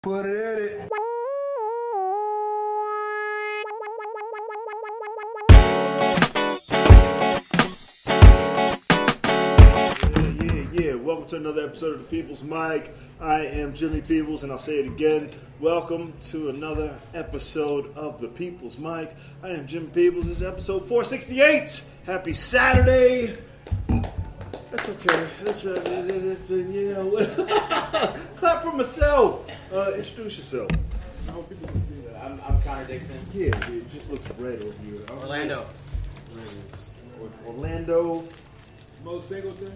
Put it in it. Yeah. Welcome to another episode of the People's Mic. I am Jimmy Peebles, and I'll say it again. Welcome to another episode of the People's Mic. I am Jimmy Peebles. This is episode 468. Happy Saturday. That's okay. Clap for myself. Introduce yourself. I hope people can see that. I'm Connor Dixon. Yeah, it just looks red over here. Orlando. Orlando. Mo Singleton.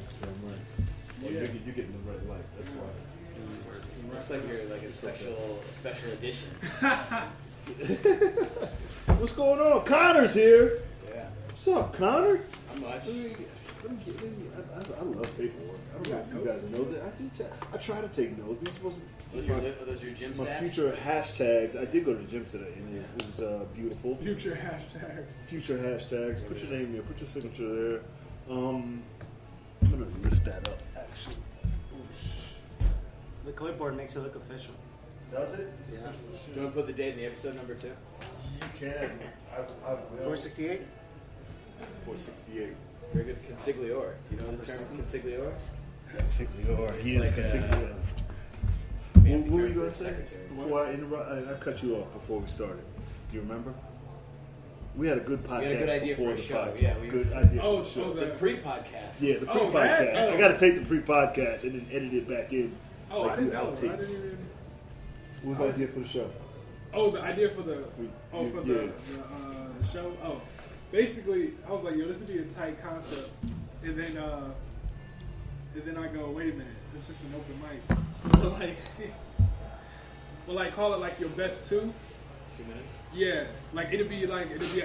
Yeah. You're getting the red light. That's why. Looks like you're like a special edition. What's going on? Connor's here. Yeah. What's up, Connor? How much? I love paperwork. I don't know if you guys know that. I try to take notes. These supposed to Are those your gym my stats? future hashtags. I did go to the gym today, and it was beautiful. Future hashtags. Future hashtags. Put your name there. Put your signature there. I'm gonna lift that up. Actually, The clipboard makes it look official. does it? Yeah. Do you want to put the date in the episode number 2? You can. I will. 468? 468. Very good. Consigliore. Do you know the term consigliore? Consigliore. He is like consigliore. Fancy What were term you for going a to say? secretary. Before I interrupt, I cut you off before we started. Do you remember? We had a good podcast. We had a good idea before for a the show. podcast. Yeah, Good idea Oh, for the show. The pre-podcast. Yeah, the Oh, pre-podcast. that? I got to take the pre-podcast and then edit it back in. Oh, like, I didn't do know. I outtakes. didn't even. What was the idea for the show? Oh, the idea for the. Oh, for Yeah. the show. Oh, basically, I was like, yo, this would be a tight concept, and then I go, wait a minute, it's just an open mic. Like, call it like your best 2. 2 minutes. Yeah, like it'd be an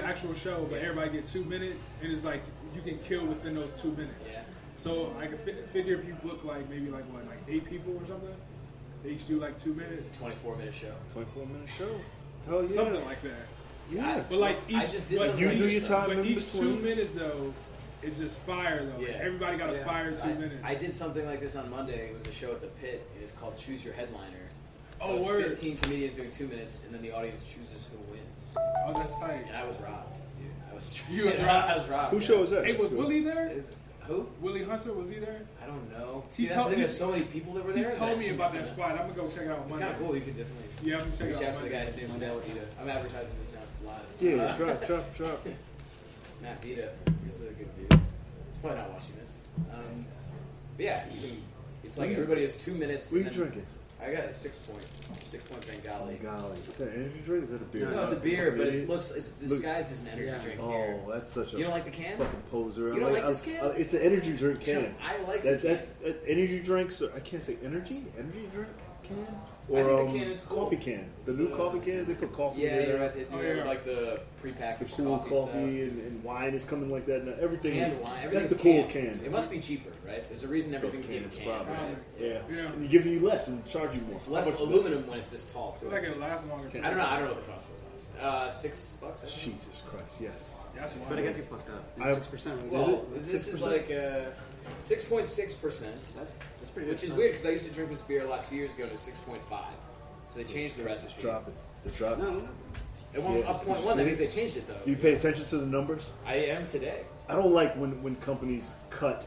actual show, but everybody get 2 minutes, and it's like you can kill within those 2 minutes. Yeah. So I could figure if you book like 8 people or something, they each do like 2 minutes, It's a 24-minute show. 24-minute show. Hell yeah. something like that. Yeah. But like each, I just did but something you like do this, your time But in each 2 between. minutes though is just fire though. Yeah. Everybody got a fire 2 minutes. I did something like this on Monday. It was a show at the Pit. It's called Choose Your Headliner. So Oh, it's word. 15 comedians doing 2 minutes, and then the audience chooses who wins. Oh, that's tight. And I was robbed, dude. I was You was robbed? I was robbed. Who show is that? Hey, was Willie there? Is, who? Willie Hunter, was he there? I don't know. He See, that's told the thing. me- There's so many people that were He there. told me about that spot. I'm gonna go check it out It's Monday. kind of cool. You could definitely Yeah, I'm gonna check reach it out out to the guy. Monday. His name's Matt Vita. I'm advertising this now live. Yeah, drop. Matt Vita. He's a good dude. He's probably not watching this. But yeah, it's like everybody has 2 minutes. What are you and then- drinking? I got a 6-point Bengali. Golly. Is that an energy drink? Is that a beer? No, it's a beer, but it's disguised as an energy Yeah. drink here. Oh, that's such a You don't like the can? fucking poser. You don't like this can? It's an energy drink can. I like That, the can. that's energy drinks. I can't say energy drink can or I think the can is cool. coffee can. The new coffee cans they put coffee. Yeah, in you're there. right. They do Oh, have, yeah. like the The prepackaged cool coffee, coffee stuff. and wine is coming like that. Now, everything Canned is wine. that's Everything's the cool canned. can. It must be cheaper, right? There's a reason everything's Those in cans, can, probably. right? Yeah. Yeah. And they're giving you less and charge you more. It's How less much is it? aluminum when it's this tall, I too. feel like it lasts longer. I don't know what the cost was, honestly. $6, I think. Jesus Christ! Yes. That's why. But it gets you fucked up. I- It's 6%. Well, it? this is 6%? like 6.6%, That's pretty good. which is weird because I used to drink this beer a lot 2 years ago and it was 6.5. So they changed the recipe. Drop it. They drop it. No. It went Yeah, up did you 0.1. see That means it? they changed it, though. Do you pay attention to the numbers? I am today. I don't like when companies cut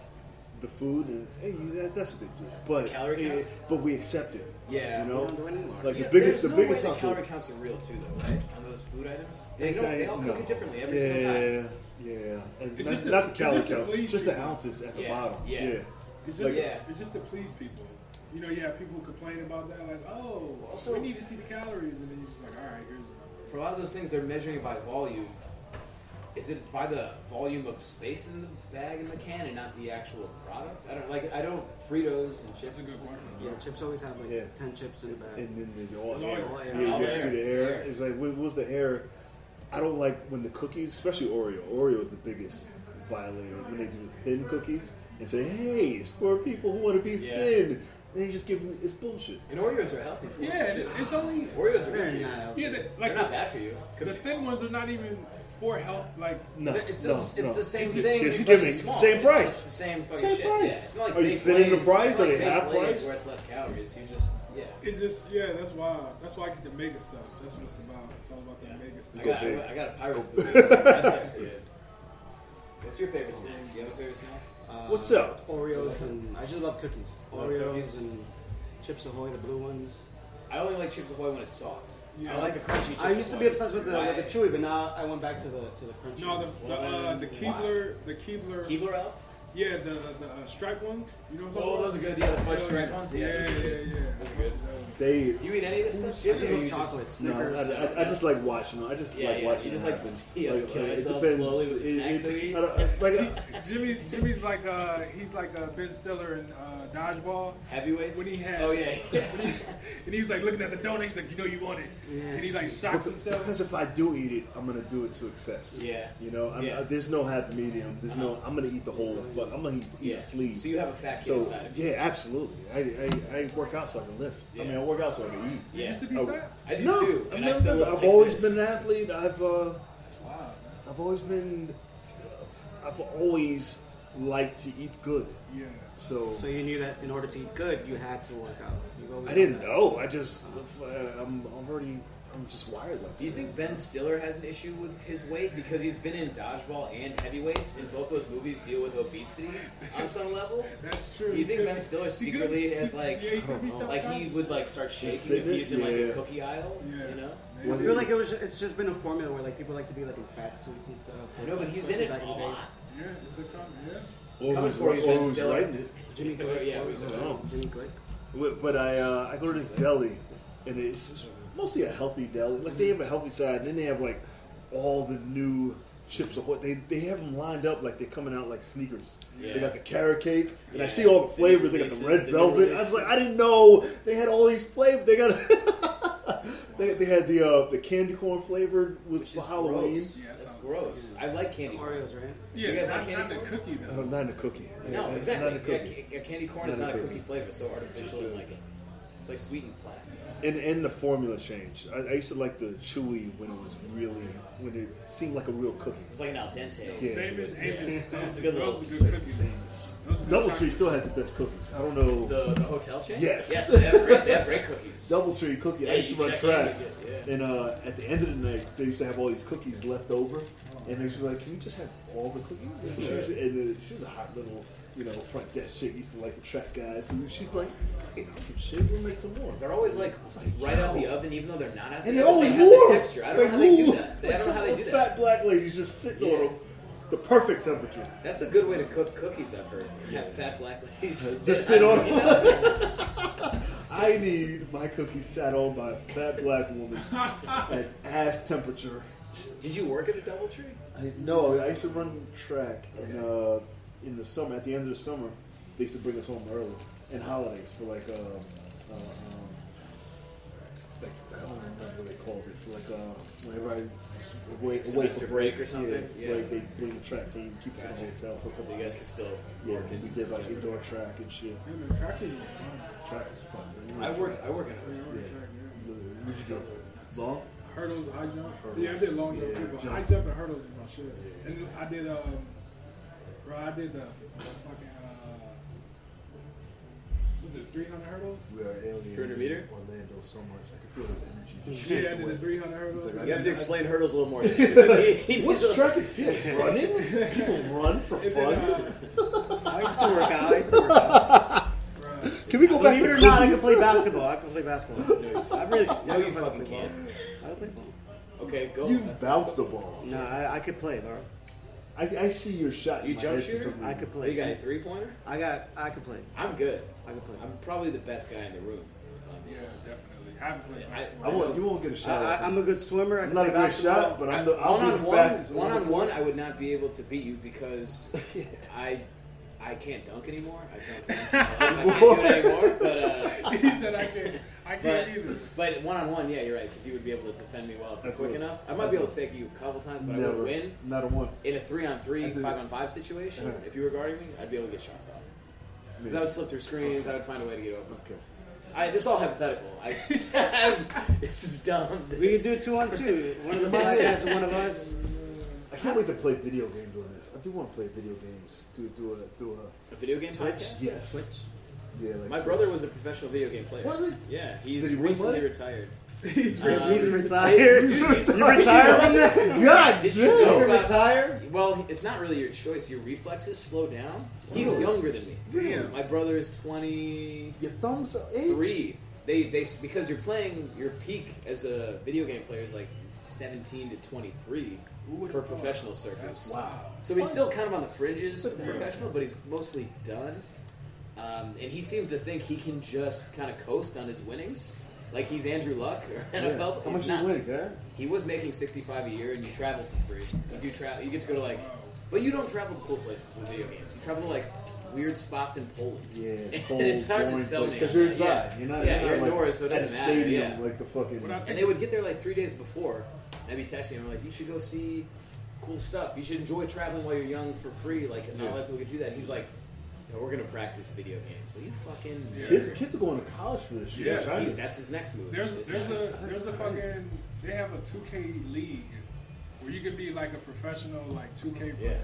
the food and hey, that's what they do. But Calorie counts? but we accept it. Yeah. You know, We don't do it anymore. like Yeah, the biggest there's no way hustle. the calorie counts are real, too, though, right? On those food items? They all cook it differently every single time. Yeah. And It's not, just not to- the calorie it's just to count, please just the people. ounces at the Yeah, bottom. yeah. It's just, Like- it's just to please people. You know, you have people who complain about that, like, oh, Also- we need to see the calories, and then you're just like, all right, here's. For a lot of those things, they're measuring it by volume. Is it by the volume of space in the bag and the can, and not the actual product? I don't Fritos and chips. That's a good question. Yeah, chips always have like Yeah. 10 chips in the bag. And then there's all There's air. always Yeah, air. you All can air. see the It's air. air. It's like what was the air? I don't like when the cookies, especially Oreo. Oreo is the biggest violator when they do thin cookies and say, "Hey, it's for people who want to be Yeah. thin." Then you just give them it's bullshit. And Oreos are healthy for you, Yeah, too. it's only. Oreos are good They're for you. not. Yeah, They're like not bad for you. the thin ones are not even for health. Like, No, It's no, the same it's thing. It's but skimming, it's small. same It's price. just the same fucking Same shit. price. Yeah, it's not like Are you baked thinning the Lay's. price? It's Are like they baked half Lay's price? where it's less calories. You just Yeah. It's just that's why I get the mega stuff. That's what it's about. It's all about the mega stuff. I got a Pirates movie. That stuff's good. What's your favorite snack? Do you have a favorite snack? What's up? Oreos and I just love cookies. Love Oreos cookies? and Chips Ahoy, the blue ones. I only like Chips Ahoy when it's soft. Yeah. I like the crunchy Chips I used to Ahoy. be obsessed with the Why? chewy, but now I went back to the crunchy. No, the Keebler, Keebler Elf? yeah, the striped ones. You know what I'm talking Oh, about? those are good. Yeah, the fudge stripe ones. Yeah. Those are good. They. Do you eat any of this stuff? I Jimmy, just or love you chocolate, just... No, Snickers. I just like watching. I just like watching. You just it like to happen. see us kill it ourselves depends. slowly with the snacks that we eat. I don't- like, Jimmy's like he's like Ben Stiller in Dodgeball. Heavyweights? When he had, Oh, yeah. and he's like looking at the donut. He's like, you know, you want it, and he like shocks himself. because if I do eat it, I'm gonna do it to excess. Yeah. You know, there's no happy medium. There's no. I'm gonna eat the whole. I'm gonna eat a sleeve. So you have a fat kid So inside of you. yeah, absolutely. I work out so I can lift. I mean, I work out so I can eat. You Yeah. used to be Oh, fat. I do No, too. I've And I never still been. look I've like always this. been an athlete. That's wild. I've always been. I've always liked to eat good. Yeah. So So you knew that in order to eat good, you had to work out. You've always I done didn't that. know. I just I'm just wired like Do you think Ben Stiller has an issue with his weight because he's been in Dodgeball and Heavyweights, and both those movies deal with obesity on some level? That's true. Do you think Ben Stiller secretly has like, he could be like he would like start shaking if he's in like a cookie aisle? Yeah. You know? I feel like it's just been a formula where like people like to be like in fat suits and stuff. I know, but he's in Especially it back a in the days. lot. Yeah, it's a comment. Yeah. Or Coming who's, for you, or Ben who's Stiller. writing it. Jimmy Glick. Yeah, who's Oh. Jimmy Glick. But I go to this deli, and it's mostly a healthy deli. Like they have a healthy side, and then they have like all the new Chips Ahoy. They have them lined up like they're coming out like sneakers. Yeah. They got the carrot cake, and Yeah. I see all the flavors. The They got the releases, red the velvet. new I was like, I releases. didn't know they had all these flavors. They got they had the candy corn flavored was Which for is Halloween. gross. Yeah, That's sounds gross. I like candy corn. Oreos, right? Yeah, You guys not, like candy not the corn? cookie though. Oh, not in a cookie. No, Yeah, exactly. Not in a cookie. Yeah, candy corn is Not not a a cookie. cookie flavor. So artificial and like it's like sweetened plastic. And the formula changed. I used to like the chewy when it seemed like a real cookie. It was like an al dente. Yeah. Famous Amos. That's a good little Those are good cookies. Famous. Those are good Doubletree chocolate. still has the best cookies. I don't know. The hotel chain? Yes. Yes, they have great cookies. Doubletree cookie. Yeah, I used to you run check in, track, you get- yeah. and at the end of the night, they used to have all these cookies left over, and they used to be like, "Can you just have all the cookies?" And she was a hot little, front desk chick. Used to like the track guys. So she's like, "Hey, I'm some shit. We'll make some more." They're always like I was like, right out yo. the oven, even though they're not out the And oven. they're always they have warm. the texture. I don't know how they do that. I don't know how they do that. Fat black ladies just sitting Yeah. on them, the perfect temperature. That's a good way to cook cookies, I've heard. Have fat black ladies. Just sit on You them. know? I need my cookies sat on by a fat black woman at ass temperature. Did you work at a Doubletree? No, I used to run track, and in the summer, at the end of the summer, they used to bring us home early, and holidays for like I don't remember what they called it, for like whenever I was away Semester for break or something? Yeah, Yeah. like they bring the track team, keep us in Gotcha. a hotel for a couple So you guys can still Yeah, work we did like indoor track and shit. Yeah, man, track is fun. Track is fun. Man. I work in a Yeah, hotel. I work track, yeah. What you do? Long? Hurdles, high jump. Hurdles. Yeah, I did long jump Yeah, too, but jump. high jump and hurdles is my shit. And I did, I did the fucking, was it 300 hurdles? We are alienating 300 meter? Orlando so much. I can feel his energy. Yeah, I did the 300 hurdles. It's like, You have to explain hurdles a little more. What's track and field? Running? People run for And fun. then, I used to work out. bruh, Can we go back Believe to it or not, I can cookies? play basketball. I can play basketball. I really. No, I you can play fucking football. can't. I can play football. Okay, go. You That's- bounced the ball. No, I could play, bro. I see your shot. You in my jump head for shooter? some I reason. could Oh, play. you got a 3-pointer? I could play. I'm good. I could play. I'm probably the best guy in the room. yeah, definitely. I haven't played I- basketball. You won't get a shot. I'm a good swimmer. I I'm can not a play great basketball. shot, but I'll be the fastest. One-on-one, I would not be able to beat you because I can't dunk anymore. I can't do it anymore. But He said I can't either. but one-on-one, yeah, you're right, because you would be able to defend me well if you're quick Absolutely. enough. I might be able to fake you a couple times, but I Never. would win. Not a one. In a 3-on-3, I did it. 5-on-5 situation, if you were guarding me, I'd be able to get shots off. Because I would slip through screens, I would find a way to get open. Okay. This is all hypothetical. This is dumb. We could do 2-on-2. One of the black guys and one of us. I can't wait to play video games on this. I do want to play video games. Do A video game Twitch? podcast? yes. Twitch. Yeah, like My brother was a professional video game player. What? Yeah, he's Did he win recently money? retired. He's Um, retired. dude, You did you retired know from this? this? God Did you damn. know You're about- retired? Well, it's not really your choice. Your reflexes slow down. He's Really? younger than me. Damn. My brother is 23. Your thumbs are age? They because you're playing your peak as a video game player is like 17 to 23 Who would've for thought? professional circuits. Wow. So he's still kind of on the fringes What of the hell? professional, but he's mostly done. And he seems to think he can just kind of coast on his winnings, like he's Andrew Luck or NFL. How But much he's you not. win, guy? He was making $65 a year, and you travel for free. You do travel. You get to go to like, but you don't travel to cool places with video games. You travel to like weird spots in Poland. Yeah, and it's hard to sell me because on you're that. inside. Yeah. You're not. Yeah, you're you're not, indoors, so it at a doesn't matter, stadium, yeah. like the fucking. What I- And they would get there like 3 days before. And I'd be texting him like, "You should go see cool stuff. You should enjoy traveling while you're young for free. Like, and not a lot of people could do that." And he's like, "No, we're gonna practice video games." So you fucking Yeah. Kids are going to college for this shit. Yeah, in China. that's his next move. There's It's there's not- a fucking they have a 2K league where you can be like a professional like 2K player.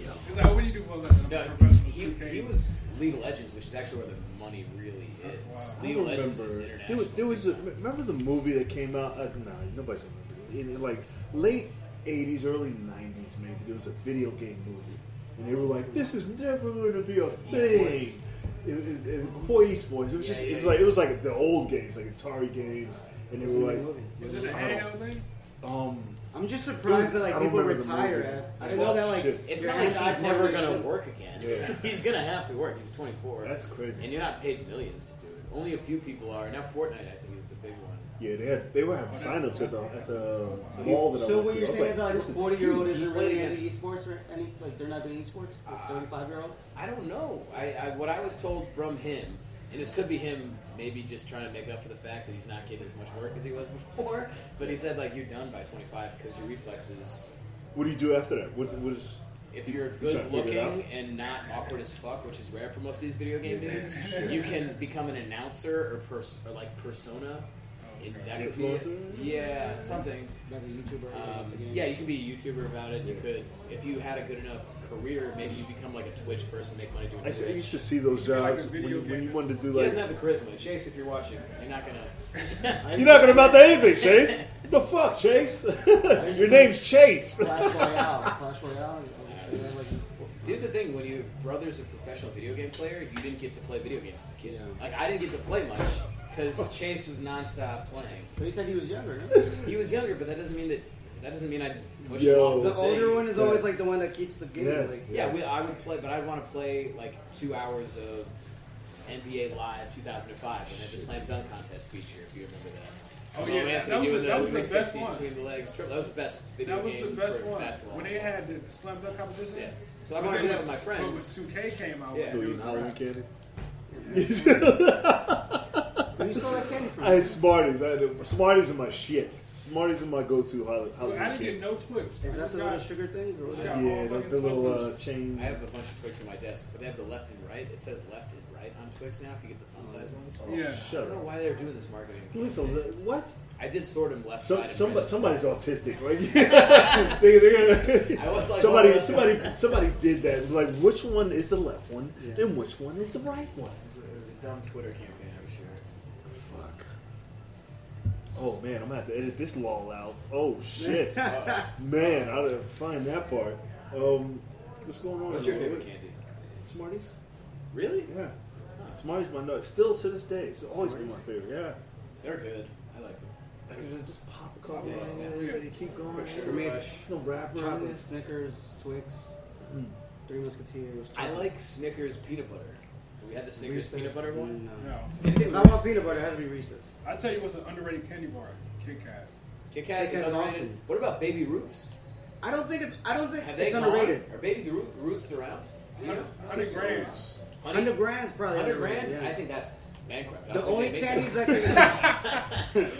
Yeah. It's like, what do you do for a living? I'm No, a professional he 2K. was League of Legends, which is actually where the money really is. Wow. I League don't of Legends is remember. international. There was remember the movie that came out? Nah, nobody's remember. In like late '80s, early '90s, maybe there was a video game movie, and they were like, "This is never going to be a thing." Before esports, it was just Yeah, it was like the old games, like Atari games, and they were like, Was it a I don't- handheld thing? I'm just surprised that I like don't people remember the retire movie. at. I didn't Well, know that like shit. It's your not like hand-eye he's never gonna coordination- work again. Yeah. He's gonna have to work. He's 24. That's crazy. And you're not paid millions to do it. Only a few people are. Now Fortnite, I think, is the big one. Yeah, they were having that's- signups at that's- the mall that I So went what to. you're I was saying is like a this is 40-year-old huge. isn't You played really into against- esports or any like they're not doing esports? 35-year-old? I don't know. What I was told from him, and this could be him maybe just trying to make up for the fact that he's not getting as much work as he was before, but he said like you're done by 25 because your reflexes. What do you do after that? What is? If you're trying good to figure it looking out? and not awkward as fuck, which is rare for most of these video game dudes, you can become an announcer or like persona. That could be Influencer? yeah, something. Like a YouTuber? Yeah, you could be a YouTuber about it. You could, if you had a good enough career, maybe you become like a Twitch person, make money doing I Twitch. used to see those Like a jobs video when you game. wanted to do He like. doesn't have the charisma. Chase, if you're watching, you're not gonna. You're not gonna amount to anything, Chase. What the fuck, Chase? Your name's Chase. Clash Royale. Clash Royale. They have, like, this- Here's the thing: when your brother's a professional video game player, you didn't get to play video games as a kid. Yeah. Like I didn't get to play much because Chase was nonstop playing. So he said he was younger. No? He was younger, but that doesn't mean I just pushed Yo. him off The older thing. one is always like the one that keeps the game. Yeah. Like, Yeah, I would play, but I'd want to play like 2 hours of NBA Live 2005 when they had the slam dunk contest feature. If you remember that. Oh, Carmelo yeah, Anthony that was doing the- that was the 360 best one. between the legs. That was the best video That was game the best for one. basketball. When they had the slam dunk competition. Yeah. So I But want to do then that with my friends. But when 2K came out, Yeah. it So you was Halloween crap. candy? where you stole that candy from? I had Smarties. Smarties are my shit. Smarties are my go-to Halloween Well, I didn't candy. get no Twix. Is I that just the got- little sugar things? Or what? Yeah. Yeah, the little chain. I have a bunch of Twix in my desk, but they have the left and right. It says left and right on Twix now. If you get the fun size ones. Yeah. I Shut don't know up. why they're doing this marketing. Listen, what? I did sort them left side. Somebody's autistic, right? I was like, somebody did that. Like, which one is the left one, Yeah. and which one is the right one? It was a dumb Twitter campaign, I'm sure. Fuck. Oh man, I'm gonna have to edit this lull out. Oh shit, man, I gotta find that part. What's going on? What's your favorite candy? Smarties. Really? Yeah, Smarties. My nut. Still to this day, it's always been my favorite. Yeah. They're good. I like them. I can just pop a couple Yeah, on yeah. there, you keep going. Sugar For me, Rush. it's There's no wrapper on chocolate, it. Snickers, Twix, Three Musketeers. I chocolate. like Snickers peanut butter. We had the Snickers Reese's. peanut butter one. No. No. Anything If I with want peanut butter, it has to be Reese's. I tell you what's an underrated candy bar. Kit Kat. Kit Kat Kit is Kat's underrated. awesome. What about Baby Ruths? I don't think Have they it's gone? underrated. Are Baby Ruths around? Do you know? 100 grams. 100 grand's probably 100 underrated, grand? yeah. I think that's bankrupt. I The don't think only they make candies that. that can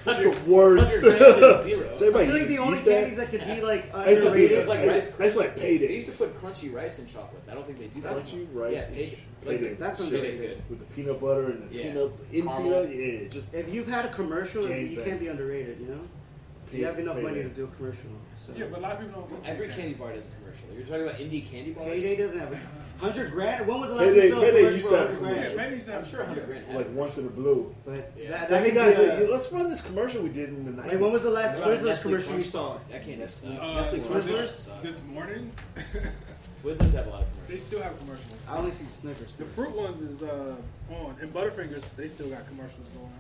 That's the worst. 100 grand is zero. Does I everybody feel like the eat only that? candies that could be like I used to do It that. was like Rice I used to like paydays. They used to put crunchy rice in chocolates. I don't think they do that. crunchy anymore. rice. Yeah, and payday. payday. That's Shit. Payday's underrated. good. With the peanut butter and the Yeah. peanut in Caramel. peanut. Yeah, just If you've had a commercial, Gang you bang. can't be underrated, you know? You have enough money to do a commercial. So. Yeah, but a lot of people don't. Every candy bar does a commercial. You're talking about indie candy bars? Payday doesn't have $100,000. When was the last time Payday you saw a used commercial to have for $100,000? Yeah, Penny used to have I'm sure 100 grand. like once in a blue. But Yeah. that, So that hey could guys, be a- let's run this commercial we did in the 90s. like, when was the last What about Twizzlers Nestle commercial you Crunch saw? Bar? That candy sucks. Uh, Nestle Crunch Twizzlers? bars suck. this morning. Twizzlers have a lot of They commercials. still have commercials. I only see Snickers. The fruit ones is on, and Butterfingers they still got commercials going.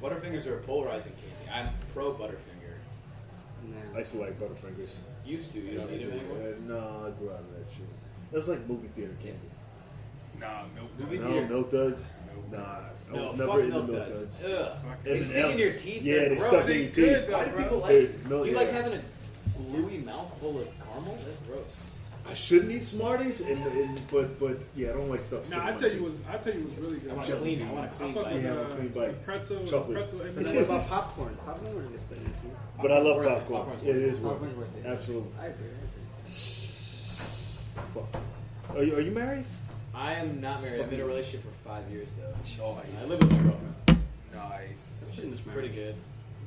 Butterfingers are a polarizing candy. I'm pro Butterfinger. I Nah. used to like Butterfingers. Used to. You don't eat them anymore? No, I grew out of that shit. That was like movie theater candy. Nah, milk. Movie No, theater. Milk Duds? Nope. Nah, I No, was fuck never into Milk Milk Duds. Duds. Ugh. Fuck They M&Ms. stick in your teeth. Yeah, They're they gross. stuck in They your good, teeth. though. Why do people like Hey, it? milk- You yeah. like having a gluey mouthful of caramel? That's gross. I shouldn't eat Smarties, but yeah, I don't like stuff. Nah, I tell you what's really good. I want a clean. I want a I clean fuck bite. with Yeah, a clean bite. pretzel, Chocolate. pretzel But then what M&Ms. about popcorn? Popcorn would get stuck in your teeth. But I love Popcorn's worth it. popcorn. Popcorn's Yeah, it worth is worth Popcorn's worth it. it. Absolutely. I agree. Fuck. Are you married? I am not married. I'm in a relationship for 5 years though. Nice. I live with my girlfriend. Nice. She's pretty good.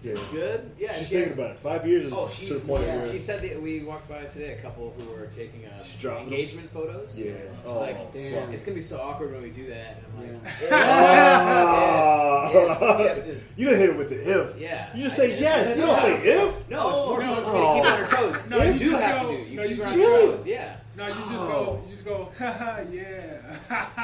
Yeah. Good? Yeah. She's she thinking has- about it. 5 years is Oh, she, to the point yeah, where she said that we walked by today a couple who were taking She dropped them? engagement photos. Yeah. She's like, damn. it's gonna be so awkward when we do that. And I'm like, Ah. if. You don't hit it with the if. Yeah. You just I say did. yes. You don't say if. No, it's more no, fun for me to keep her on her toes. No, you you do just have go- to do. You no, keep you her on just her go- toes. Yeah. No, you just go, haha, yeah.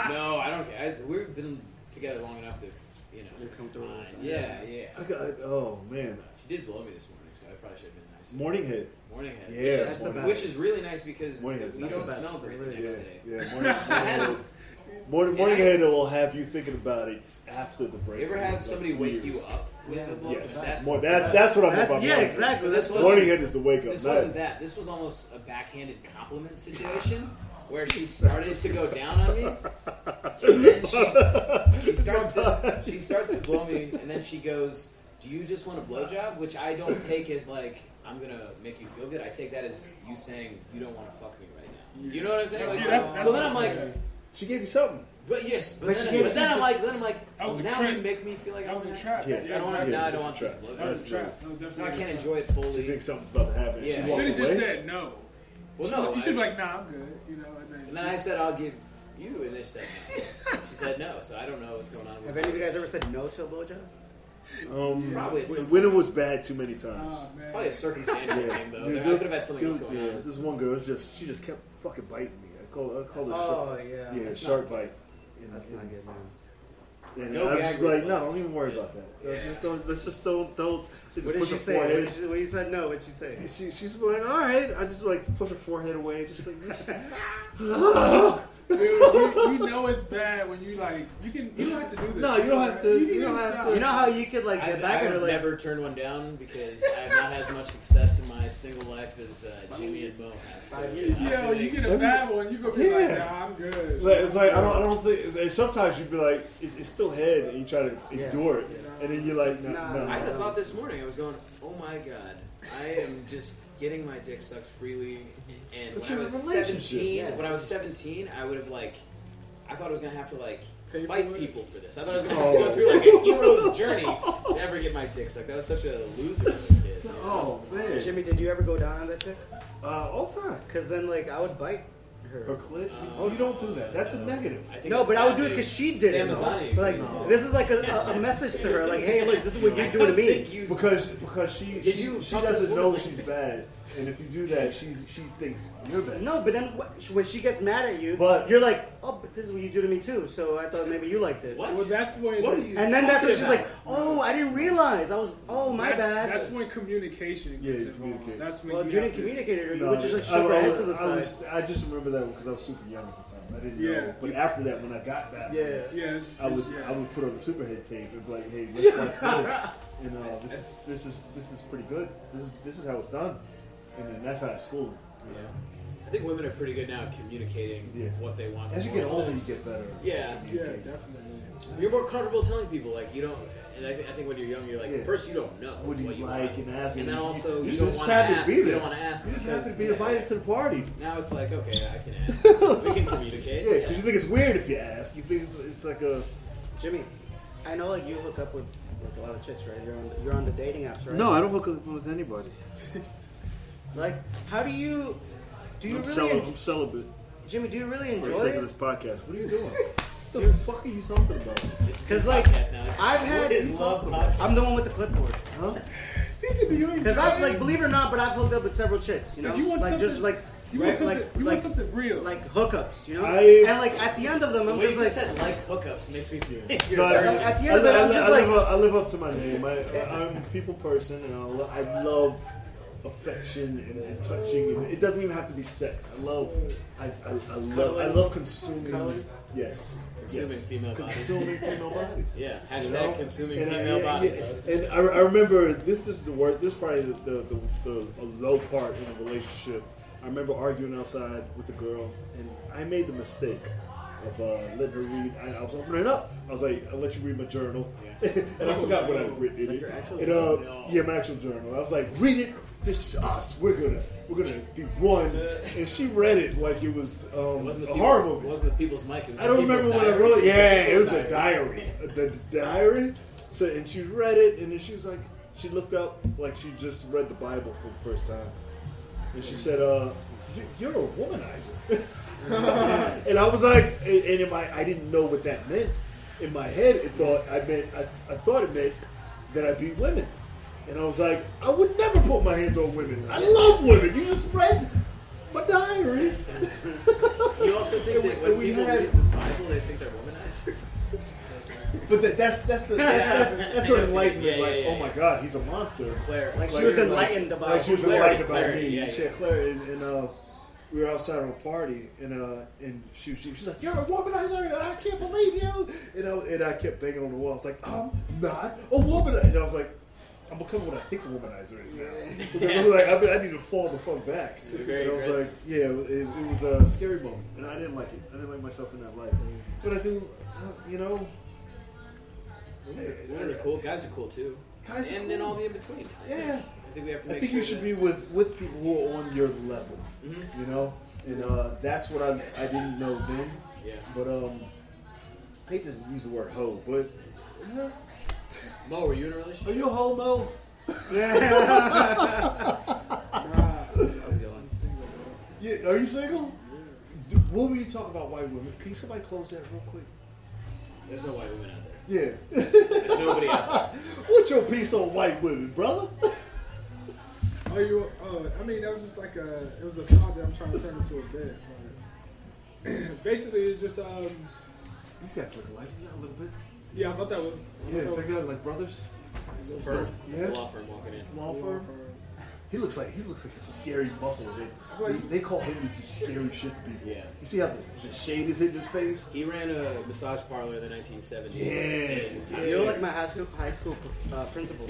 No, I don't care. We've been together long enough that You're it's comfortable fine. with that. Yeah. I got. Oh man. She did blow me this morning, so I probably should have been nice. Morning hit. Morning head. Yeah, which that's is, the best. which is really nice because Morning head's you the don't best. smell great the It's next Yeah. day. Yeah. Morning had head. a- Morning Yeah. head will have you thinking about it after the break. You ever had Like somebody wake you years. up with Yeah. the blow? Yes. That's That's what I'm That's, about. yeah, morning exactly. So That's this what. was- Morning head is the wake up. This wasn't that. This was almost a backhanded compliment situation where she started to go down on me, and then she starts to blow me, and then she goes, "Do you just want a blowjob?" Which I don't take as like I'm gonna make you feel good. I take that as you saying you don't want to fuck me right now. You know what I'm saying? Like, Yeah, so then I'm like, She gave you something. but yes, But she gave but then you- I'm like, That was a now trick. you make me feel like That was I'm a gonna- trap. Yes. I don't want. Yeah, Now I it's don't a want this trap. That blowjob. was a trap. That was Now I definitely can't a trap. enjoy it You fully. think something's about to happen. Yeah. She You You walks should have just away. said no. Well, no, You should be like, nah, I'm good. You know, and then I said I'll give you, and they said no. She said no, so I don't know what's going on. Have any of you guys ever said no to a blowjob? Probably at some when it was bad too many times. oh, man. Probably a circumstantial Yeah. thing though. Dude, I could have had something else going yeah, on. this one girl she just kept fucking biting me. I call it Oh, shark. yeah. Yeah, That's shark bite. And- That's not good, man. And No I was just gag like, no, reflex. don't even worry Yeah. about that. Let's just don't. Just What did push she her say? forehead. When you said no, what did she say? She's like, all right. I just like push her forehead away, just like just. Dude, you know it's bad when you like you don't have to do this. No, you don't have to- you don't have stop. to. You know how you could like get back at her I've like. never turned one down because I have not had as much success in my single life as Jimmy and Mo have. 5 years. Yo, you get a bad one, you gonna be like, Yeah. nah, I'm good. It's like I don't think. And sometimes you'd be like, it's still head, and you try to Yeah. endure it, and then you're like, no, Nah. no. I had a thought this morning. I was going, oh my god, I am just getting my dick sucked freely. And But when I you're was in a relationship. 17, Yeah. when I was 17, I would have like, I thought I was gonna have to like Pay for fight it? people for this. I thought I was gonna have to go through like a hero's journey to ever get my dick sucked. That was such a loser as a kid. Oh man, Jimmy, did you ever go down on that chick? all the time. Because then like I would bite Her her. clit. Oh, you don't do that. That's a negative. I think No, it's but I would do it bad because she did it. Sam Mazzani But, like No. this is like a message to her, like, hey, look, this is what you're doing to me. Because she Did you she talk to this doesn't know woman? she's bad, and if you do that, she thinks you're bad. No, but then when she gets mad at you, But- you're like, oh, but this is what you do to me too. So I thought maybe you liked it. What? Well, that's when. What are you And then that's when talking she's like, about? oh, I didn't realize. My bad. That's when communication Yeah, gets involved. communicate. That's when Well, you you have didn't to- communicate it, or you No, would just like shake her head to the side. I just remember that because I was super young at the time. I didn't Yeah. know. But after that, when I got back, Yeah. Yeah, I would yeah. put on the superhead tape and be like, hey, let's watch this. And this is pretty good. This is how it's done. And then that's how I school. Yeah. I think women are pretty good now at communicating Yeah. what they want. As you from get oral older, you sex. get better. at Yeah. Yeah, communicating. definitely. You're more comfortable telling people, like, you don't. And I think when you're young, you're like, Yeah. first you don't know What do you like want. and ask? And then also you just don't want to happy ask. be You there. don't want to ask. You just because- have to be yeah. invited to the party. Now it's like, okay, I can ask. We can communicate. Yeah, because you think it's weird if you ask. You think it's like a Jimmy, I know like you hook up with like a lot of chicks, right? You're on the dating apps, right? No, I don't hook up with anybody. Like, how do you I'm really? I'm celibate. Jimmy, do you really For the enjoy sake of it? this podcast, what are you doing? What the fuck are you talking about? Because like, I've had. I'm the one with the clipboard. Huh? Because I've like, believe it or not, but I've hooked up with several chicks. You know, you want like something- just like. You Right? want something real. Like hookups, you know? I- and like at the end of them, The I'm way just you like, said like hookups makes me feel But like, at the end of it, I'm just like, I live up to my name. I'm a people person, and I love affection and touching. And it doesn't even have to be sex. I love consuming. Cuddling? Yes. Consuming female bodies. Consuming female bodies. Yeah, hashtag You know? consuming And female bodies. And I remember this is the word. This is probably the low part in a relationship. I remember arguing outside with a girl, and I made the mistake of letting her read. I was opening it up. I was like, "I'll let you read my journal," and I forgot what I had written in it. your actual And, journal? yeah, my actual journal. I was like, "Read it. This is us. We're gonna be one." And she read it like it was It wasn't the a horror people's, movie. it wasn't the people's mic. It was I don't the remember people's when I diary. wrote it. Yeah, it was the People's diary. The diary. So, and she read it, and then she was like, she looked up like she just read the Bible for the first time, and she said, "You're a womanizer." And I was like, and in I didn't know what that meant. In my head, I thought it meant that I beat women. And I was like, I would never put my hands on women. I love women. You just read my diary. You also think that when people read the Bible, they think they're womanizers? But that's her enlightenment. Yeah, like, yeah, oh my God, he's a monster. Claire. like she was enlightened about. Like she was Clarity, enlightened about clarity, me. yeah, She had yeah. clarity, and we were outside of a party, and she was like, "You're a womanizer! I can't believe you!" And I kept banging on the wall. I was like, "I'm not a womanizer." And I was like, "I'm becoming what I think a womanizer is now." Because I was like, I need to fall the fuck back. very And I was aggressive. like, yeah, it was a scary moment, and I didn't like it. I didn't like myself in that light. But I do, you know. Women are cool. Guys are cool too. Guys are and cool. then all the in between. Yeah. I think we have to I make think sure you should that- be with people who are on your level, Mhm. you know, and that's what I didn't know then. Yeah. But I hate to use the word hoe, but Mo, were you in a are relationship? you a homo? I'm single, bro. Yeah, are you single? What were you talking about, white women? Can somebody close that real quick? There's no white women out there. Yeah. There's nobody out there. What's your piece on white women, brother? Oh, I mean, that was just like it was a thought that I'm trying to turn into a bit. But basically, it's just, These guys look alike a little bit. yeah, I thought that was. Yeah, it's like brothers. It's the firm. It's Yeah. the law firm walking in. Law firm. He looks like a scary muscle. They call him to do scary shit to people. Yeah. You see how the shade is hitting his face? He ran a massage parlor in the 1970s. Yeah. You're like my high school principal,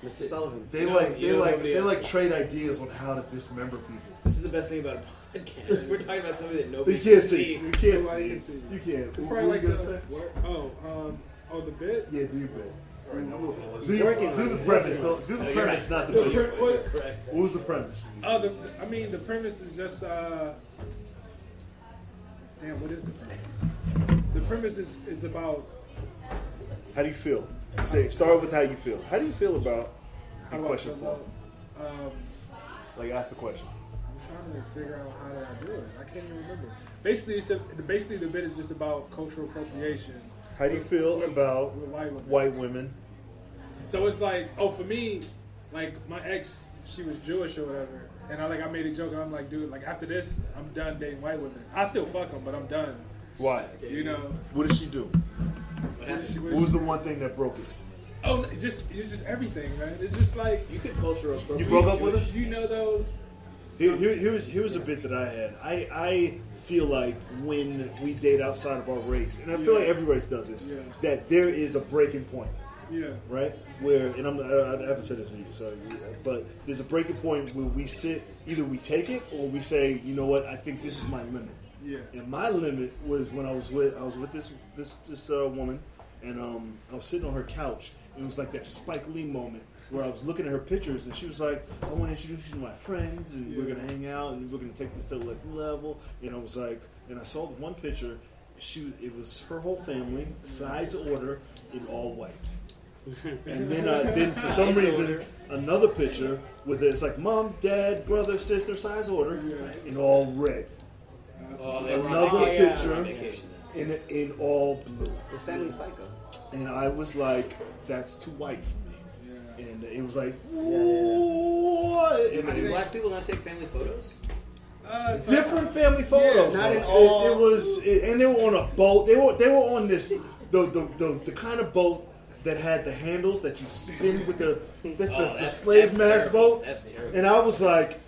Mr. Sullivan. They You know nobody else. like trade ideas on how to dismember people. This is the best thing about a podcast. We're talking about something that But nobody you can't can see. see. You can't Nobody see. can see. You can't. It's What probably were like you gonna say? the bit. Yeah, do your bit. He's working on Do the it. premise. Do the No, you're premise, right. not the The video. what? Correct. What was the premise? The premise is just damn. What is the premise? The premise is about How do you feel? Start with how you feel. How do you feel about how the do I question feel form? about. Like, ask the question. I'm trying to figure out how did I do it. I can't even remember. Basically, the bit is just about cultural appropriation. How do you feel about with white women? white women? So it's like, for me, like my ex, she was Jewish or whatever, and I made a joke, and I'm like, dude, like after this, I'm done dating white women. I still fuck them, but I'm done. Why? You know. What did she do? What happened? What was the one thing that broke it? Oh, it's just everything, man. It's just like You could cultural appropriate. You broke up with Jewish- her? you know those. Here's a bit that I had. I feel like when we date outside of our race, and I feel like every race does this, Yeah. that there is a breaking point, Yeah. right? Where, and I haven't said this to you, so, but there's a breaking point where we sit, either we take it or we say, you know what, I think this is my limit. Yeah. And my limit was when I was with this woman, and I was sitting on her couch. And it was like that Spike Lee moment where I was looking at her pictures, and she was like, "I want to introduce you to my friends, and we're gonna hang out, and we're gonna take this to the level." And I was like, and I saw the one picture. It was her whole family, size order, in all white. And then for some reason, another picture with it's like mom, dad, brother, sister, size order, in all red. Oh, they were Another on vacation. picture On vacation then. in all blue. His family's psycho. And I was like, that's too white for me. Yeah. And it was like, yeah. what? Do black people not take family photos? Different family photos. Not in It all. was, and they were on a boat. They were on this the kind of boat that had the handles that you spin with the slave mass boat. That's terrible. And I was like,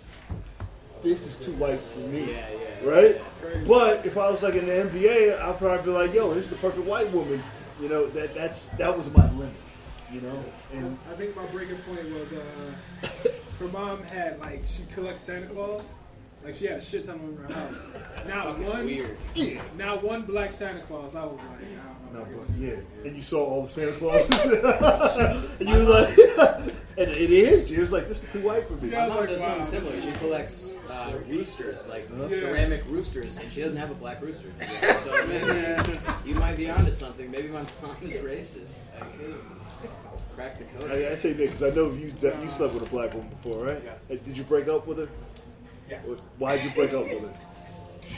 this is too white for me. Yeah. Right? But if I was like in the NBA, I'd probably be like, yo, this is the perfect white woman. You know, that was my limit. You know? And I think my breaking point was her mom had she collects Santa Claus. Like she had a shit ton of them in her house. Not one black Santa Claus. I was like, no, but yeah. And you saw all the Santa Clauses. And you were like, and it is. She was like, this is too white for me. My mom does something similar. She collects roosters, ceramic roosters, and she doesn't have a black rooster today. So maybe you might be onto something. Maybe my mom is racist. Crack the code. I say that because I know you slept with a black woman before, right? Yeah. Did you break up with her? Yes. Why'd you break up with her?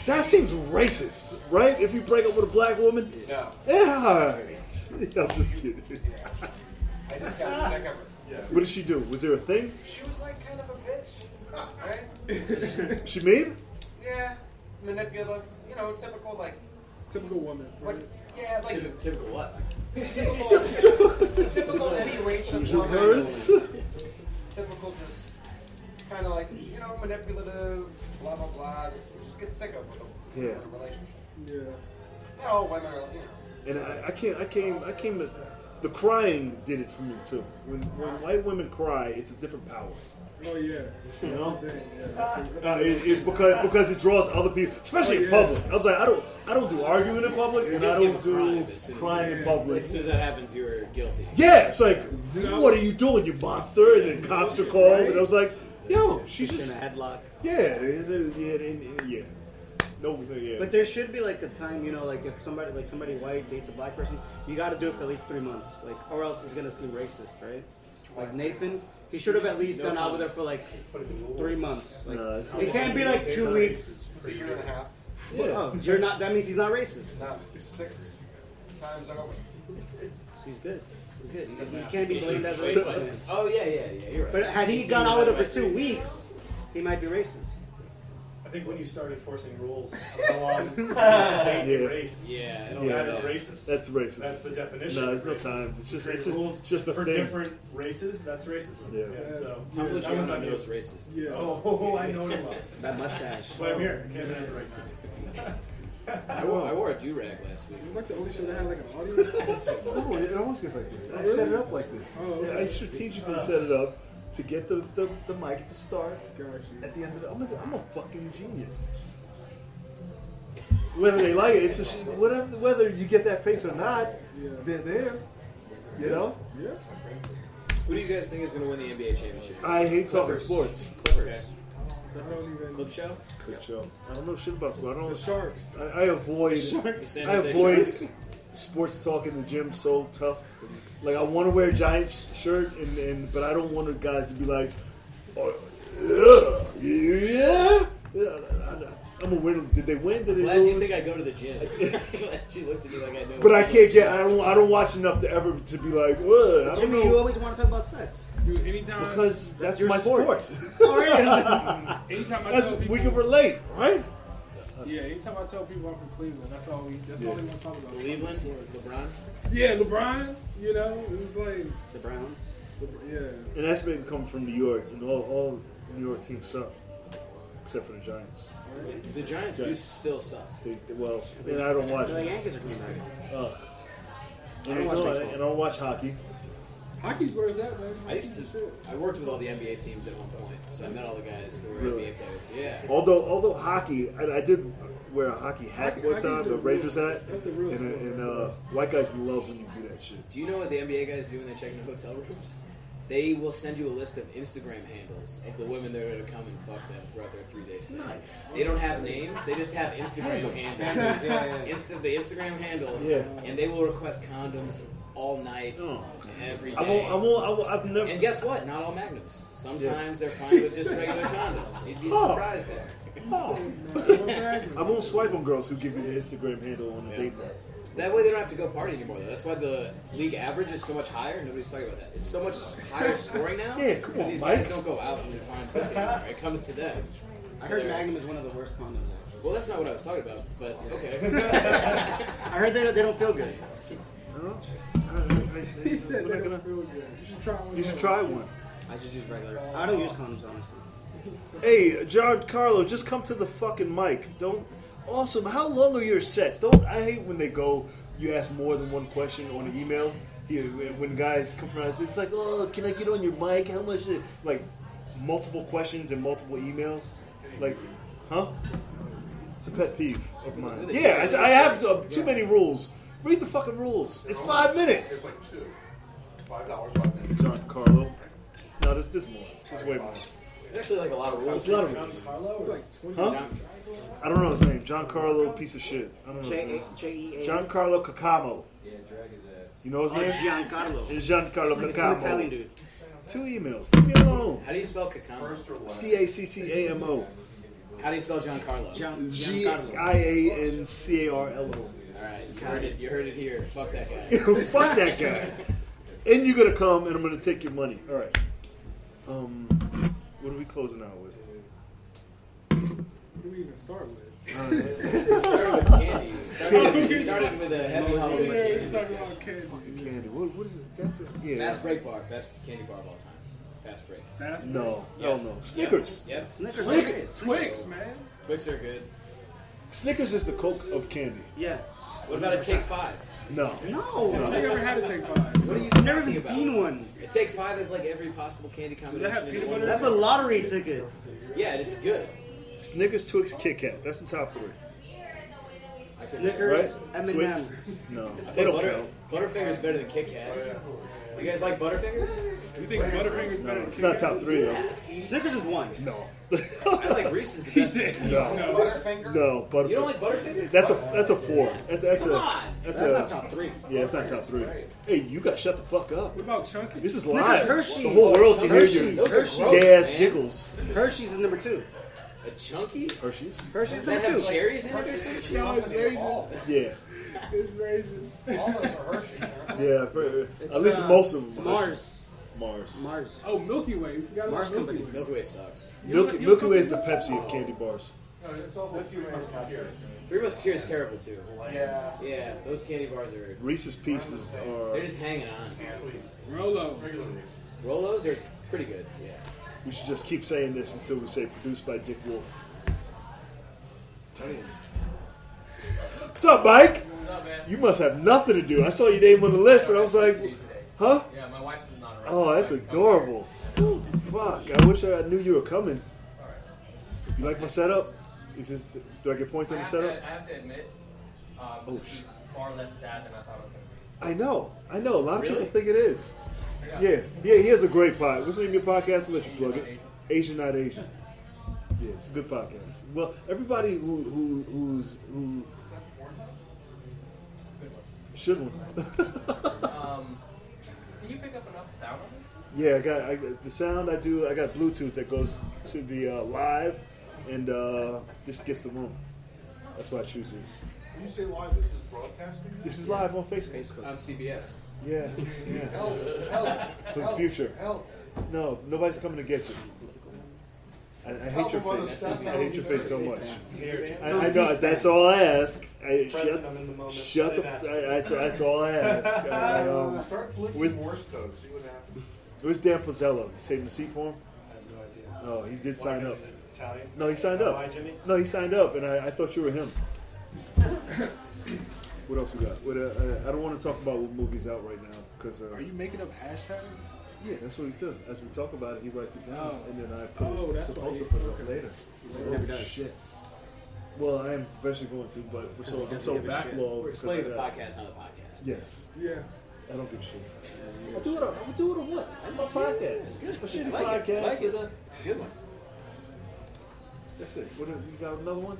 That seems racist, right? If you break up with a black woman? No. Yeah. I'm just kidding. I just got sick of her. Yeah. What did she do? Was there a thing? She was like kind of a bitch, right? She mean? Yeah. Manipulative. You know, typical like. typical woman. What? Right? Yeah, like Typical what? typical any race of Your woman. parents? Typical, just kind of like manipulative. Blah blah blah. You just get sick of with a relationship. Yeah. Not all women are, And I came to, the crying did it for me too. When white women cry, it's a different power. Oh yeah. You know? Yeah. Because it draws other people, especially in public. I was like, I don't do arguing in public, and I don't do crying in public. As soon as that happens, you're guilty. Yeah, it's like, what are you doing, you monster? And then cops are called, and I was like, yo, she's in just a headlock. yeah, it is, yeah. No, yeah. But there should be like a time, like if somebody white dates a black person, you got to do it for at least 3 months, or else it's gonna seem racist, right? Like Nathan, he should have at least gone out with her for 3 months. It can't be 2 weeks. It's a year and a half. Yeah. Oh, you're not. That means he's not racist. Not 6 times over. He's good. He's good. He can't be blamed as racist. Man. Oh yeah, you're right. But had he gone out with her for 2 weeks, he might be racist. I think when you started forcing rules of how long to date race, that is racist. That's racist. That's the definition. No, there's of no racist. time. It's Create just rules just a for thing. different races. That's racism. Yeah. So Tumblr that one's on on you. knows racist. Yeah. Oh, I know you. That mustache. That's why I'm here. I can't have the right time. I wore a do-rag last week. It was like the only show that had an audience. No, it almost gets like this. I set it up like this. Oh, okay. I strategically set it up to get the mic to start Gotcha. at the end of the. I'm a fucking genius. Whether they like it, it's whether you get that face or not, they're there. You know. Yeah. Who do you guys think is going to win the NBA championship? I hate talking sports. Okay. I don't even. Clip show? Good show. I don't know shit about sports. The Sharks. I avoid. San I Jose avoid Sharks? sports talk in the gym so tough. Like I want to wear a Giants shirt, but I don't want the guys to be like, oh, yeah. I'm a winner. Did they win? Did they Glad lose? you think I go to the gym. Glad you looked at me like I know. But I can't get. I don't watch enough to ever to be like. I don't Jimmy, know. you always want to talk about sex. Dude, anytime. Because that's your my sport. Oh, really? Anytime I That's tell people. we can relate, right? Yeah, anytime I tell people I'm from Cleveland, that's all they want to talk about. Cleveland, Sports. LeBron. Yeah, LeBron. It was like. The Browns. Yeah. And that's maybe coming from New York, and all New York teams suck, except for the Giants. The Giants do still suck. Well, and I don't watch. The Yankees are coming back. Ugh. I don't watch baseball. And I don't watch hockey. Hockey's where it's at, man. I worked with all the NBA teams at one point, so I met all the guys who were Really? NBA players. Yeah. Although hockey, I did wear a hockey hat one Hockey's time, the a Rangers real- hat, that's the real sport. and white guys love when you do that shit. Do you know what the NBA guys do when they check into hotel rooms? They will send you a list of Instagram handles of the women that are going to come and fuck them throughout their 3-day stay. Nice. They don't have names; they just have Instagram handles. Yeah. The Instagram handles, Yeah. and they will request condoms all night, Oh. every day. I've never. And guess what? Not all Magnums. Sometimes they're fine with just regular condoms. You'd be surprised there. Oh. I won't swipe on girls who give you the Instagram handle on the date night. That way they don't have to go party anymore, though. That's why the league average is so much higher. Nobody's talking about that. It's so much higher scoring now. Yeah, come because on, these Mike. guys don't go out and find pussy anymore. It comes to them. I heard Magnum is one of the worst condoms. Actually. Well, that's not what I was talking about, but okay. I heard they don't feel good. He said they don't feel good. You should try one. You should try one. I just use regular. I don't use condoms honestly. Hey, Giancarlo, just come to the fucking mic. Don't. Awesome. How long are your sets? Don't. I hate when they go. You ask more than one question on an email. When guys come from, it's like, oh, can I get on your mic? How much? Like multiple questions and multiple emails. Like, huh? It's a pet peeve of mine. Yeah, I have too many rules. Read the fucking rules. It's 5 minutes. It's like $5, 5 minutes. Giancarlo. No, this more. This is way more. There's actually like a lot of rules. There's a lot of rules. It's like 20. Huh? I don't know his name. Giancarlo, piece of shit. I don't know his name. J-E-A. Giancarlo Cacamo. Yeah, drag his ass. You know his name? Giancarlo. It's Giancarlo It's an Italian Cacamo. dude. 2 emails. Leave me alone. How do you spell Cacamo? Caccamo. How do you spell Giancarlo? Giancarlo. Giancarlo. Alright, you heard it here. Fuck that guy. Fuck that guy. And you're gonna come, and I'm gonna take your money. All right. What are we closing out with? What do we even start with? Started with candy. Started with a heavy Halloween Yeah, candy. we're talking about candy. Candy. What is it? That's it. Yeah. Fast break bar, best candy bar of all time. Fast break. Fast food. No. Yeah. Hell no. Snickers. Yep. Snickers. Twix, man. Twix are good. Snickers is the Coke of candy. Yeah. What about a Take 5? No. No. I never had to take 5. What are you I've never talking even about? seen one. A Take 5 is like every possible candy combination. have in peanut one. butter? That's a lottery ticket. Yeah, it's good. Snickers, Twix, Kit Kat. That's the top 3. Snickers, Right? M&M's. Twix? No. They don't count. Butterfinger's better than Kit Kat. You guys like Butterfingers? You think Butterfinger's No, better? it's not top 3 though. Snickers is one. No. I like Reese's the He best. said No. Butterfinger? No. Butterfinger. You don't like Butterfinger? That's a 4. That's Come a. on! That's That's a. not top 3. Yeah, it's not top 3. Hey, you got to shut the fuck up. What about Chunky? This is Snickers, live. Hershey's. The whole world can hear Hershey's. your Those are gross, gay ass man. giggles. Hershey's is number 2. A Chunky? Hershey's? Hershey's Does is that number have 2. cherries in it or something? No, it's raisins. Yeah. It's raisins. Almost a Hershey's. Huh? Yeah. At least most of them. It's Mars. Mars. Mars. Oh, Milky Way. We forgot Mars about Milky Company. Way. Milky Way sucks. Milky Way is the Pepsi of candy bars. No, it's all about Three Musketeers is terrible too. Yeah. Yeah, those candy bars are. Reese's Pieces are. They're just hanging on. Rolo. Rolos are pretty good. Yeah. We should just keep saying this until we say produced by Dick Wolf. Damn. What's up, Mike? What's up, man? You must have nothing to do. I saw your name on the list and I was like, huh? Yeah, my wife is not around. Oh, that's adorable. Fuck, I wish I knew you were coming. Alright. You like my setup? Do I get points on the setup? I have to admit, this is far less sad than I thought it was going to be. I know. A lot of Really? people think it is. Yeah, he has a great pod. What's the name of your podcast? I'll let you plug it. Asian Not Asian. Yeah, it's a good podcast. Well, everybody who should one. Can you pick up enough sound on this? Yeah, I got the sound. I got Bluetooth that goes to the live, and this gets the room. That's why I choose this. When you say live, this is broadcasting? This is live on Facebook. On CBS. Yeah. Help! For the help, future. Help! No, nobody's coming to get you. I hate your face. I hate your face so much. I know. That's all I ask. Present, I'm in the moment. Shut the. That's all I ask. Start flicking with- Morse code, see what happens. Where's Dan Pozzello? You saving the seat for him? I have no idea. Oh, he did sign up. Is it Italian? No, he signed up. Hi, Jimmy. No, he signed up, and I thought you were him. What else we got? I don't want to talk about what movie's out right now because. Are you making up hashtags? Yeah, that's what he does. As we talk about it, he writes it down, Oh. and then I put Oh, it. that's Supposed to why put it up later. Never does. Shit. Well, I am eventually going to, but we're so doesn't give a shit. backlogged. We're explaining the podcast, not the podcast. Yes, Yeah. I don't give a shit. I'll do it on what? It's my podcast. It's good. My shitty I like it. podcast. I like it. and, It's a good one. That's it. You got another one?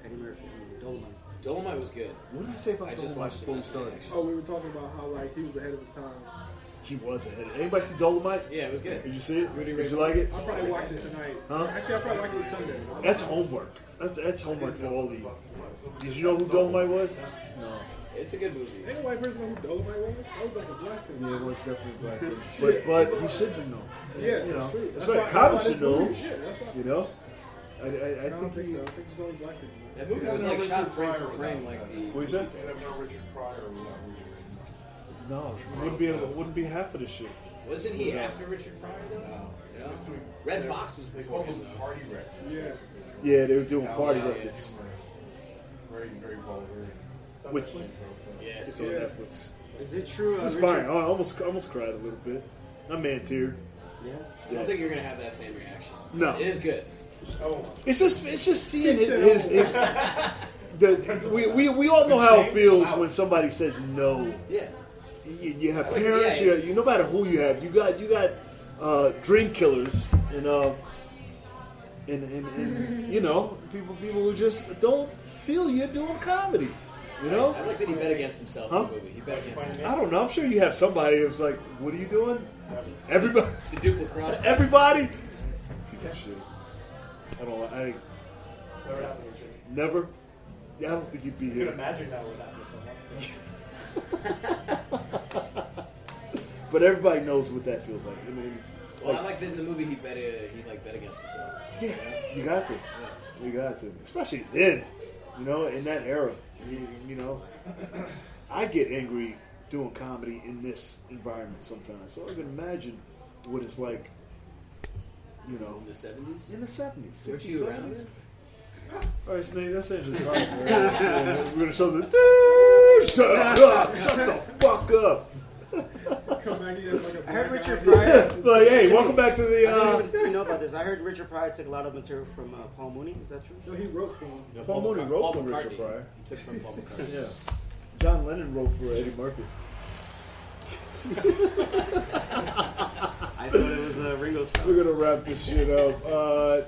Eddie Murphy. Dolomite. Dolomite was good. What did I say about I just Dolomite watched it before we last night, started? actually. Oh, we were talking about how like he was ahead of his time. He was ahead. Anybody see Dolomite? Yeah, it was good. Did you see it? Did you like it? I'll probably watch it tonight. Huh? Actually, I'll probably watch it Sunday. That's homework. That's homework for all of you. Did you know who Dolomite was? No. It's a good movie. Ain't a white person know who Dolomite was? That was like a black person. Yeah, it was definitely black. But he should have known. Yeah, You know, that's true. that's why- right. Comics why should this know. movie- Yeah, that's why. You know? I I don't think he. so. I think it's only black people. That movie was like shot frame for frame, like the. What you said? You have no Richard Pryor without No, Richard. it wouldn't be half of the shit. Wasn't he after Richard Pryor though? No. Red Fox was They before call him him though. Party Records. Yeah. Yeah, they were doing party yeah, records. Very, very vulgar. It's on Which- Netflix, so, Yeah, It's it's on Yeah. Netflix. Is it true? It's inspiring. I almost cried a little bit. I man teared. Yeah. I don't think you're gonna have that same reaction. No. It is good. oh, It's just seeing his we all know how it feels when somebody says no. Yeah. You have Like, parents. yeah, You no matter who you have, you got dream killers and you know people who just don't feel you're doing comedy. You know, I like that he bet against himself Huh? in the movie. He bet against himself. I don't know. I'm sure you have somebody who's like, "What are you doing?" Everybody, The Duke lacrosse. everybody. Piece of shit. I don't. I never happened to Jimmy. never. Yeah, I don't think you'd be You can here. imagine that would happen to someone. But everybody knows what that feels like. I mean, it's Well, I like that in the movie he bet against himself. yeah, Yeah. you got to. You got to, especially then. You know, in that era. You know, I get angry doing comedy in this environment sometimes. So I can imagine what it's like. You know, In the 70s? in the 70s, Weren't 60s, you 70s. around? All right, Snake, that's it. We're gonna show the dude. Shut the fuck up. Come back, he has like a I heard black Richard eye. Pryor. Like, hey, welcome back to I the. don't even you know about this. I heard Richard Pryor took a lot of material from Paul Mooney. Is that true? No, he wrote for him. No, Paul Mooney wrote Paul for Richard McCartney. Pryor. He took from Paul McCartney. Yeah, John Lennon wrote for Eddie Murphy. I thought it was Ringo Starr. We're gonna wrap this shit up.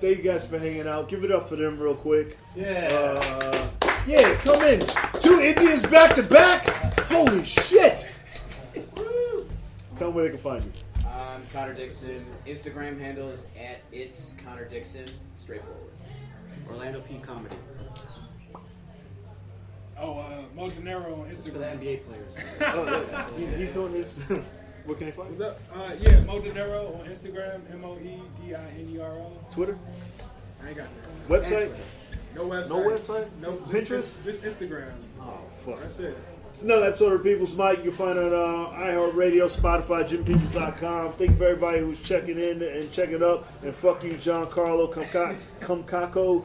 Thank you guys for hanging out. Give it up for them real quick. Yeah. Yeah, come in. 2 Indians back to back. Holy shit! Tell them where they can find you. Connor Dixon. Instagram handle is @it's Connor Dixon. Straightforward. Orlando P. Comedy. Oh, Mo De Niro on For the Instagram. NBA players. Oh, yeah. He's doing this. Where can they find What's you? up? Yeah, Mo De Niro on Instagram. MoeDinero. Twitter, I ain't got that. website. No website. No website? No. Pinterest? Just Instagram. Oh fuck. That's it. It's another episode of People's Mic. You can find it on iHeartRadio, Spotify, JimPeoples.com. Thank you for everybody who's checking in and checking up. And fuck you, Giancarlo Comcaco.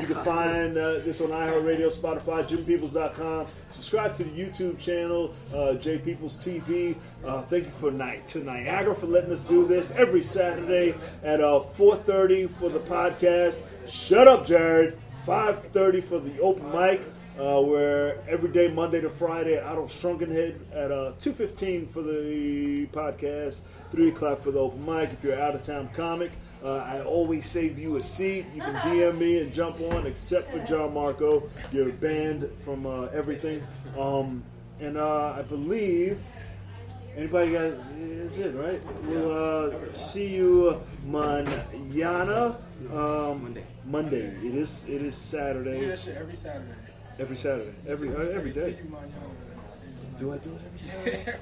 You can find this on iHeartRadio, Spotify, JimPeoples.com. Subscribe to the YouTube channel, J Peoples TV. Thank you to Niagara for letting us do this every Saturday at 4:30 for the podcast. Shut up, Jared. 5:30 for the open mic. We're every day, Monday to Friday at Adult Shrunkenhead at 2:15 for the podcast, 3 o'clock for the open mic. If you're an out-of-town comic, I always save you a seat. You can DM me and jump on, except for John Marco. You're banned from everything. And I believe anybody got is it right? We'll see you mañana. Monday. It is We do Saturday. that shit every Saturday. Every Saturday. Every day. See you mañana. Do I do it every Saturday?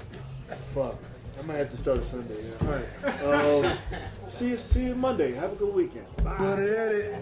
Fuck. I might have to start a Sunday. Yeah. All right. See you Monday. Have a good weekend. Bye.